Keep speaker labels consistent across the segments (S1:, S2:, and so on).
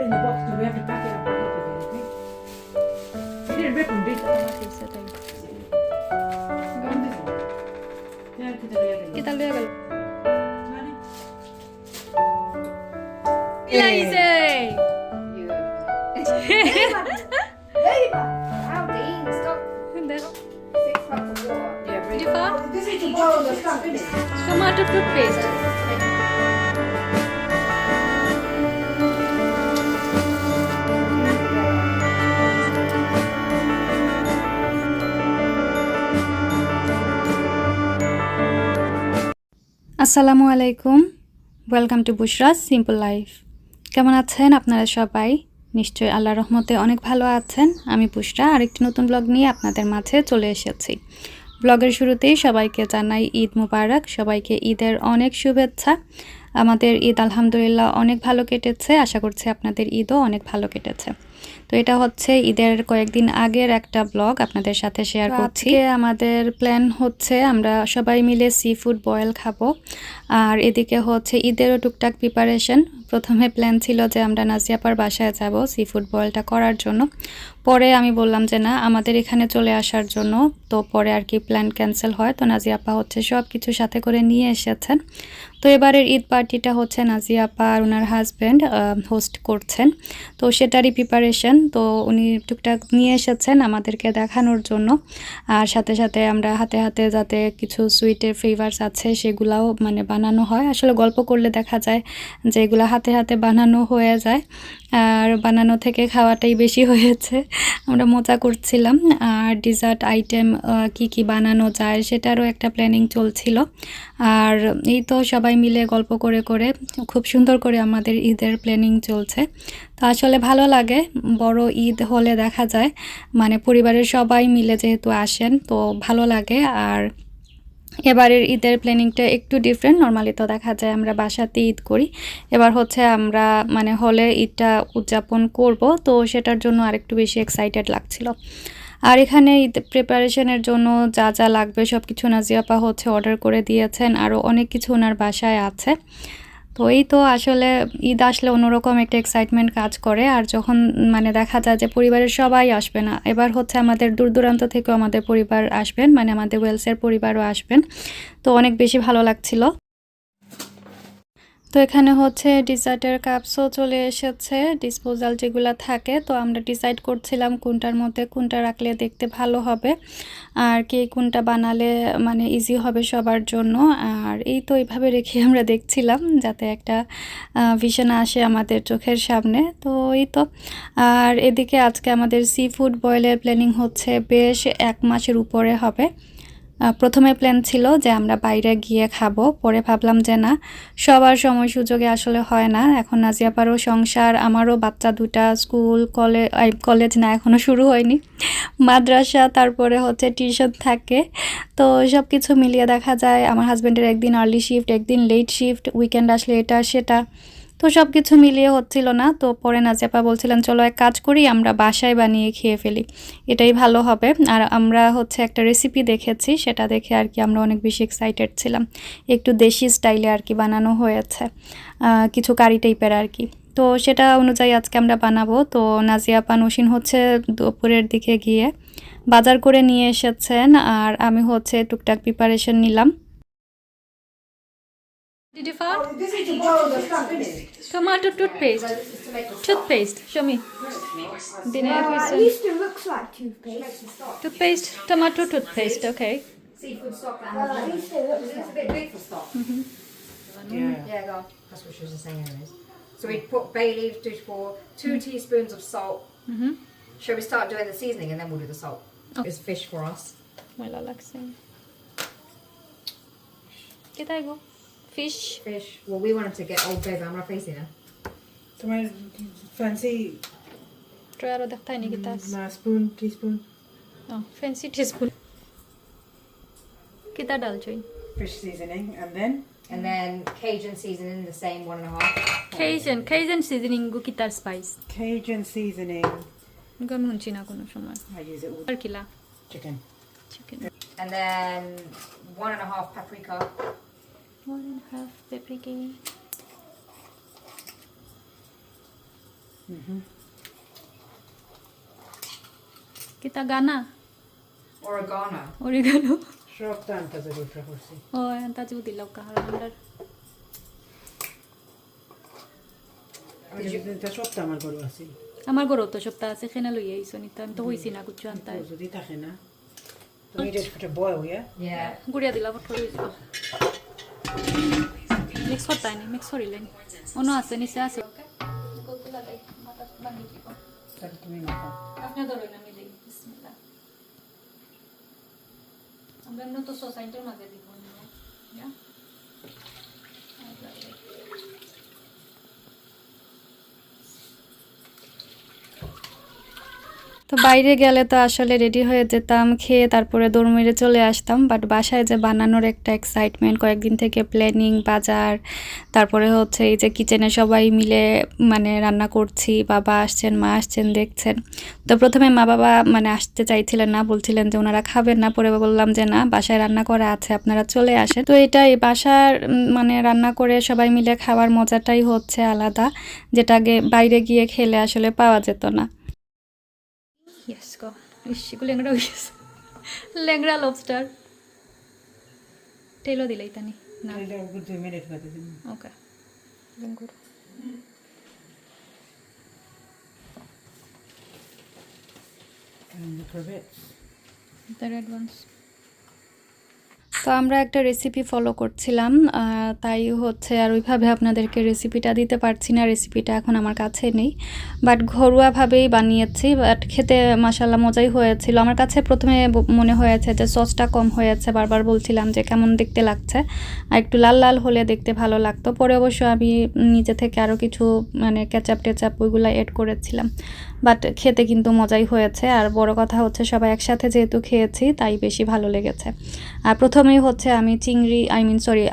S1: in the box and we have to pack it up back up again, okay? You didn't rip them, did you? Go on this one. Yeah, kita lihat dulu.
S2: Kita lihat dulu.
S1: Mari.
S2: Ilaise.
S3: Dean, stop.
S2: There.
S3: 6 cups of water.
S1: Yeah,
S2: Did you fall?
S1: This is to borrow the stuff, isn't it?
S2: Tomato toothpaste. আসসালামু আলাইকুম, welcome to বুশরাস simple life. কেমন আছেন আপনারা সবাই? নিশ্চয়ই আল্লাহর রহমতে অনেক ভালো আছেন। আমি বুশরা আরেকটি নতুন ব্লগ নিয়ে আপনাদের মাঝে চলে এসেছি। ব্লগের শুরুতেই সবাইকে জানাই ঈদ মুবারক, সবাইকে ঈদের অনেক শুভেচ্ছা। আমাদের ঈদ আলহামদুলিল্লাহ অনেক ভালো কেটেছে, আশা করছি আপনাদের ঈদও অনেক ভালো কেটেছে। তো এটা হচ্ছে ঈদের কয়েকদিন আগের একটা ব্লগ আপনাদের সাথে শেয়ার করছি। আমাদের প্ল্যান হচ্ছে আমরা সবাই মিলে সি ফুড বয়েল খাবো, আর এদিকে হচ্ছে ঈদেরও টুকটাক প্রিপারেশন। প্রথমে প্ল্যান ছিল যে আমরা নাজিয়াপার বাসায় যাব সি ফুড বয়েলটা করার জন্য, পরে আমি বললাম যে না আমাদের এখানে চলে আসার জন্য। তো পরে আর কি প্ল্যান ক্যান্সেল হয়, তো নাজিয়াপা হচ্ছে সব কিছু সাথে করে নিয়ে এসেছেন। তো এবারের ঈদ পার্টিটা হচ্ছে নাজিয়াপা আর ওনার হাজব্যান্ড হোস্ট করছেন, তো সেটারই প্রিপারেশন। তো উনি টুকটাক নিয়ে এসেছেন আমাদেরকে দেখানোর জন্য, আর সাথে সাথে আমরা হাতে হাতে যাতে কিছু সুইটের ফ্লেভার্স আছে সেগুলাও মানে বানানো হয়। আসলে গল্প করলে দেখা যায় যে এগুলো হাতে হাতে বানানো হয়ে যায়, আর বানানো থেকে খাওয়াটাই বেশি হয়েছে। আমরা মজা করছিলাম, আর ডিজার্ট আইটেম কি কি বানানো যায় সেটারও একটা প্ল্যানিং চলছিল। আর এই তো সবাই মিলে গল্প করে করে খুব সুন্দর করে আমাদের ঈদের প্ল্যানিং চলছে। তো আসলে ভালো লাগে, বড় ঈদ হলে দেখা যায় মানে পরিবারের সবাই মিলে যেহেতু আসেন তো ভালো লাগে। আর এবারের ঈদের প্ল্যানিংটা একটু ডিফারেন্ট। নর্মালি তো দেখা যায় আমরা বাসাতে ঈদ করি, এবার হচ্ছে আমরা মানে হলে ঈদটা উদযাপন করব, তো সেটার জন্য আরেকটু বেশি এক্সাইটেড লাগছিল। আর এখানে ঈদ প্রিপারেশনের জন্য যা যা লাগবে সব কিছু নাজিয়াপা হচ্ছে অর্ডার করে দিয়েছেন, আরও অনেক কিছু ওনার বাসায় আছে। তো এই তো আসলে ঈদ আসলে অন্যরকম একটা এক্সাইটমেন্ট কাজ করে, আর যখন মানে দেখা যায় যে পরিবারের সবাই আসবে না, এবার হচ্ছে আমাদের দূর দূরান্ত থেকেও আমাদের পরিবার আসবেন, মানে আমাদের ওয়েলসের পরিবারও আসবেন, তো অনেক বেশি ভালো লাগছিল। তো এখানে হচ্ছে ডিজার্টের কাপসও চলে এসেছে, ডিসপোজাল যেগুলো থাকে। তো আমরা ডিসাইড করছিলাম কোনটার মধ্যে কোনটা রাখলে দেখতে ভালো হবে, আর কে কোনটা বানালে মানে ইজি হবে সবার জন্য। আর এই তো এইভাবে রেখে আমরা দেখছিলাম যাতে একটা ভিশন আসে আমাদের চোখের সামনে। তো এই তো, আর এদিকে আজকে আমাদের সি ফুড বয়েলের প্ল্যানিং হচ্ছে বেশ 1 মাসের উপরে হবে। প্রথমে প্ল্যান ছিল যে আমরা বাইরে গিয়ে খাবো, পরে ভাবলাম যে না সবার সময় সুযোগে আসলে হয় না। এখন নাজিয়াপারও সংসার, আমারও বাচ্চা দুটা, স্কুল কলেজ না এখনও শুরু হয়নি, মাদ্রাসা, তারপরে হচ্ছে টিউশন থাকে। তো সব কিছু মিলিয়ে দেখা যায় আমার হাজব্যান্ডের একদিন আর্লি শিফট, একদিন লেট শিফট, উইকেন্ড আসলে এটা সেটা, তো সব কিছু মিলিয়ে হচ্ছিল না। তো পরে নাজিয়াপা বলছিলেন চলো এক কাজ করি আমরা বাসায় বানিয়ে খেয়ে ফেলি, এটাই ভালো হবে। আর আমরা হচ্ছে একটা রেসিপি দেখেছি, সেটা দেখে আর কি আমরা অনেক বেশি এক্সাইটেড ছিলাম। একটু দেশি স্টাইলে আর কি বানানো হয়েছে, কিছু কারি টাইপের আর কি। তো সেটা অনুযায়ী আজকে আমরা বানাবো। তো নাজিয়াপা নসীন হচ্ছে দুপুরের দিকে গিয়ে বাজার করে নিয়ে এসেছেন, আর আমি হচ্ছে টুকটাক প্রিপারেশন নিলাম। Did you fall?
S1: This is to borrow the stuff, isn't it?
S2: Tomato toothpaste. Toothpaste. Show me.
S3: At least it looks like toothpaste.
S2: Toothpaste. Tomato toothpaste. Okay.
S3: Seafood stock. Well, at least it looks
S4: It's a bit big for stock.
S1: Yeah.
S4: Yeah, go on. That's what she was saying anyways. So we put bay leaves, dish for 2 teaspoons of salt. Shall we start doing the seasoning and then we'll do the salt?
S2: Okay.
S4: It's fish for us.
S2: Well, Alexei. Get I go. Fish.
S4: Fish. Well, we wanted to get old babe. I'm not facing her.
S1: So my fancy
S2: Try aro dekhtai ni kitas.
S1: spoon, teaspoon.
S2: No, fancy teaspoon. Kita dal choi.
S1: Fish seasoning, and
S4: then Cajun seasoning, the same 1.5.
S2: Cajun seasoning go kitar spice.
S1: Cajun seasoning.
S2: Gami hunchi na kono shomoy.
S1: I use it with
S2: Ar kila
S1: chicken.
S2: chicken.
S4: And then 1.5 paprika.
S2: 1.5 paprika. Kita Ghana.
S4: Oregano.
S2: Oregano.
S1: সব টানটা যে rota করছি
S2: ও তা যদি লওকা হালান্ডার
S1: আমি যেটা সবটা আমার ঘরে আছে
S2: আমার ঘরও তো সপ্তাহ আছে খেনা লই আইছো নিতে আমি তো হইছি না কিছু আনতাই
S1: যদি থাকে না তুমি এটা বয় হইয়া
S4: Yeah.
S2: গুড়িয়া দিলা ফটো হইছো মিক্স করতাই নি মিক্স করিলেন অন্য আছে নিচে আছে কতলা দেই মাথা বানি দিব
S1: তাহলে তুমি মাখো
S2: আপনি ধরুন আমি দেই বিসমিল্লাহ আমরা এমন তো সোসাইটির মাঝে দিব না তো বাইরে গেলে তো আসলে রেডি হয়ে যেতাম খেয়ে তারপরে দৌড় মেরে চলে আসতাম বাট বাসায় যে বানানোর একটা এক্সাইটমেন্ট কয়েকদিন থেকে প্ল্যানিং বাজার তারপরে হচ্ছে এই যে কিচেনে সবাই মিলে মানে রান্না করছি বাবা আসছেন মা আসছেন দেখছেন তো প্রথমে মা বাবা মানে আসতে চাইছিলেন না বলছিলেন যে ওনারা খাবেন না পরে বললাম যে না বাসায় রান্না করা আছে আপনারা চলে আসেন তো এটাই বাসার মানে রান্না করে সবাই মিলে খাওয়ার মজাটাই হচ্ছে আলাদা যেটা আগে বাইরে গিয়ে খেলে আসলে পাওয়া যেত না Yes, go. Ish, ko lengra yes. Lengra lobster. Telo dilay tani. Na.
S1: এটা 2 মিনিট বাদে দিন
S2: Okay. Lengur.
S1: and the crevettes
S2: The red ones. তো আমরা একটা রেসিপি ফলো করছিলাম তাই হচ্ছে আর ওইভাবে আপনাদেরকে রেসিপিটা দিতে পারছি না রেসিপিটা এখন আমার কাছে নেই বাট ঘরোয়াভাবেই বানিয়েছি বাট খেতে মাশাআল্লাহ মজাই হয়েছিল আমার কাছে প্রথমে মনে হয়েছে যে সসটা কম হয়েছে বারবার বলছিলাম যে কেমন দেখতে লাগছে আর একটু লাল লাল হলে দেখতে ভালো লাগতো পরে অবশ্য আমি নিজে থেকে আরও কিছু মানে কেচাপ টেচাপ ওইগুলো অ্যাড করেছিলাম বাট খেতে কিন্তু মজাই হয়েছে আর বড় কথা হচ্ছে সবাই একসাথে যেহেতু খেয়েছি তাই বেশি ভালো লেগেছে আর প্রথমেই হচ্ছে আমি চিংড়ি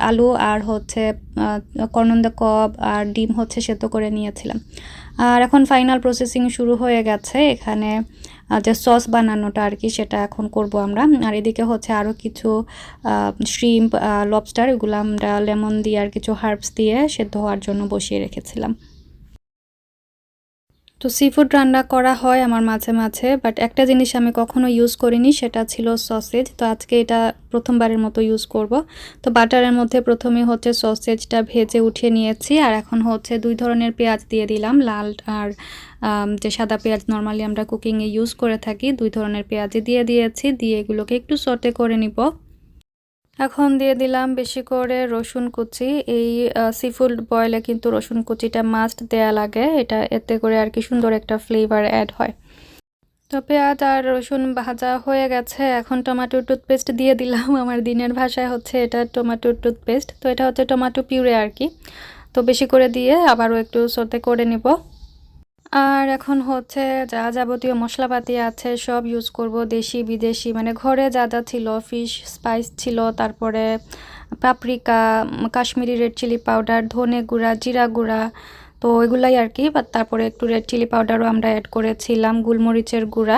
S2: আলু আর হচ্ছে কর্নন্দা কব আর ডিম হচ্ছে সেদ্ধ করে নিয়েছিলাম আর এখন ফাইনাল প্রসেসিং শুরু হয়ে গেছে এখানে যে সস বানানোটা আর কি সেটা এখন করব আমরা আর এদিকে হচ্ছে আরও কিছু শ্রিম্প লবস্টার এগুলো আমরা লেমন দিয়ে আর কিছু হার্বস দিয়ে সেদ্ধ হওয়ার জন্য বসিয়ে রেখেছিলাম তো সিফুড রান্না করা হয় আমার মাঝে মাঝে বাট একটা জিনিস আমি কখনো ইউজ করিনি সেটা ছিল সসেজ তো আজকে এটা প্রথমবারের মতো ইউজ করব তো বাটারের মধ্যে প্রথমে হচ্ছে সসেজটা ভেজে উঠিয়ে নিয়েছি আর এখন হচ্ছে 2 ধরনের পেঁয়াজ দিয়ে দিলাম লাল আর যে সাদা পেঁয়াজ নরমালি আমরা কুকিংয়ে ইউজ করে থাকি 2 ধরনের পেঁয়াজই দিয়ে দিয়েছি দিয়ে এগুলোকে একটু সটে করে নিব এখন দিয়ে দিলাম বেশি করে রসুন কুচি এই সিফুড বয়েলে কিন্তু রসুন কুচিটা মাস্ট দেয়া লাগে এটা এতে করে আর কি সুন্দর একটা ফ্লেভার অ্যাড হয় তো পেঁয়াজ আর রসুন ভাজা হয়ে গেছে এখন টমেটো টুথপেস্ট দিয়ে দিলাম আমার দিনের ভাষায় হচ্ছে এটা টমেটো টুথপেস্ট তো এটা হচ্ছে টমেটো পিউরে আর কি তো বেশি করে দিয়ে আবারও একটু সতে করে নিব আর এখন হচ্ছে যা যাবতীয় মশলাপাতি আছে সব ইউজ করব দেশি বিদেশি মানে ঘরে যা যা ছিল ফিশ স্পাইস ছিল তারপরে paprika Kashmiri red chilli powder ধনে গুঁড়া জিরা গুঁড়া তো এগুলাই আর কি তারপরে একটু রেড চিলি পাউডারও আমরা অ্যাড করেছিলাম গোলমরিচের গুঁড়া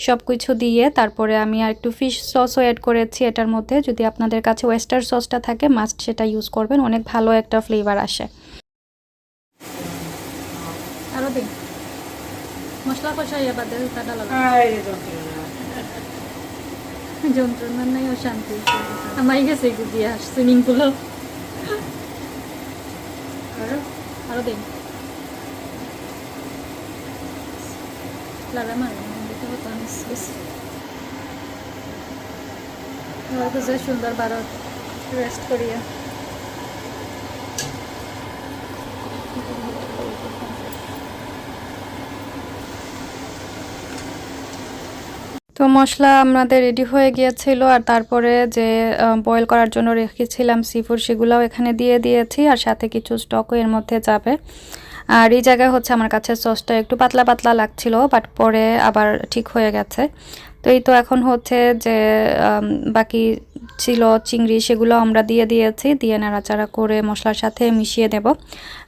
S2: সব কিছু দিয়ে তারপরে আমি আর একটু ফিশ সসও অ্যাড করেছি এটার মধ্যে যদি আপনাদের কাছে ওয়েস্টার সসটা থাকে মাস্ট সেটা ইউজ করবেন অনেক ভালো একটা ফ্লেভার আসে আরও দিন মশলা কষাইয়া বাদে কাটা লাগা
S1: আরে
S2: যন্ত্রণা নাই ও শান্তি আমাই গেছে দিয়া সুইমিং পুল আরো দিন লাগা মারে দেখতে হতো বেশ সুন্দর ভারত রেস্ট করিয়া তো মশলা আমাদের রেডি হয়ে গিয়েছিল আর তারপরে যে বয়েল করার জন্য রেখেছিলাম সিফুড সেগুলোও এখানে দিয়ে দিয়েছি আর সাথে কিছু স্টকও এর মধ্যে যাবে আর এই জায়গায় হচ্ছে আমার কাছে সসটা একটু পাতলা পাতলা লাগছিল বাট পরে আবার ঠিক হয়ে গেছে তো এই তো এখন হচ্ছে যে বাকি ছিল চিংড়ি সেগুলো আমরা দিয়ে দিয়েছি দিয়ে নাড়াচাড়া করে মশলার সাথে মিশিয়ে দেব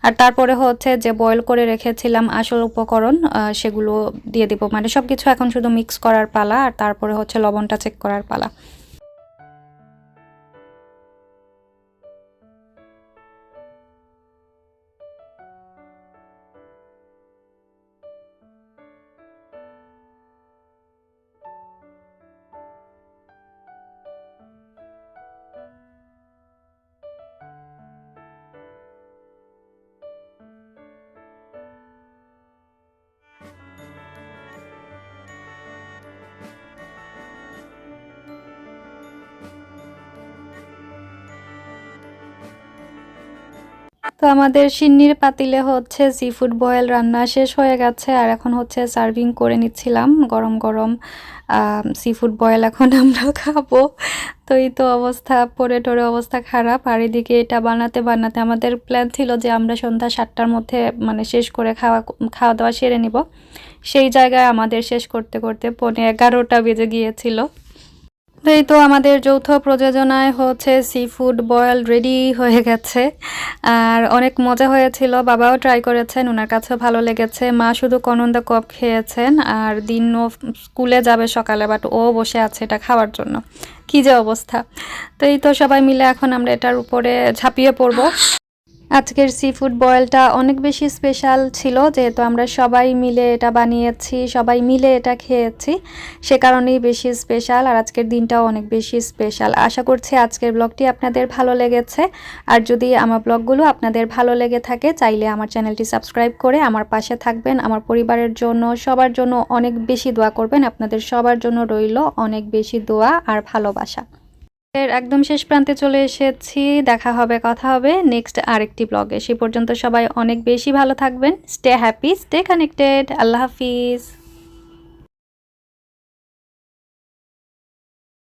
S2: আর তারপরে হচ্ছে যে বয়েল করে রেখেছিলাম আসল উপকরণ সেগুলো দিয়ে দেব মানে সব কিছু এখন শুধু মিক্স করার পালা আর তারপরে হচ্ছে লবণটা চেক করার পালা তো আমাদের সিন্নির পাতিলে হচ্ছে সি ফুড বয়েল রান্না শেষ হয়ে গেছে, আর এখন হচ্ছে সার্ভিং করে নিচ্ছিলাম গরম গরম সি ফুড বয়েল এখন আমরা খাবো। তো এই তো অবস্থা, পরে টরে অবস্থা খারাপ। আর এদিকে এটা বানাতে বানাতে আমাদের প্ল্যান ছিল যে আমরা সন্ধ্যা 7টার মধ্যে মানে শেষ করে খাওয়া দাওয়া সেরে নিব। সেই জায়গায় আমাদের শেষ করতে করতে 11:15 বেজে গিয়েছিল। তো এই তো আমাদের যৌথ প্রযোজনায় হচ্ছে সি ফুড বয়েল রেডি হয়ে গেছে, আর অনেক মজা হয়েছিল। বাবাও ট্রাই করেছেন, ওনার কাছেও ভালো লেগেছে। মা শুধু কর্ন দ্য কব খেয়েছেন, আর দিন ও স্কুলে যাবে সকালে, বাট ও বসে আছে এটা খাওয়ার জন্য। কী যে অবস্থা! তো এই তো সবাই মিলে এখন আমরা এটার উপরে ঝাঁপিয়ে পড়ব। আজকের সি ফুড বয়েলটা অনেক বেশি স্পেশাল ছিল, যেহেতু আমরা সবাই মিলে এটা বানিয়েছি, সবাই মিলে এটা খেয়েছি, সে কারণেই বেশি স্পেশাল। আর আজকের দিনটাও অনেক বেশি স্পেশাল। আশা করছি আজকের ব্লগটি আপনাদের ভালো লেগেছে। আর যদি আমার ব্লগগুলো আপনাদের ভালো লেগে থাকে, চাইলে আমার চ্যানেলটি সাবস্ক্রাইব করে আমার পাশে থাকবেন। আমার পরিবারের জন্য, সবার জন্য অনেক বেশি দোয়া করবেন। আপনাদের সবার জন্য রইল অনেক বেশি দোয়া আর ভালোবাসা। একদম শেষ প্রান্তে চলে এসেছি। দেখা হবে, কথা হবে নেক্সট আরেকটি ব্লগে। সেই পর্যন্ত সবাই অনেক বেশি ভালো থাকবেন। Stay happy, stay connected. আল্লাহ হাফিজ।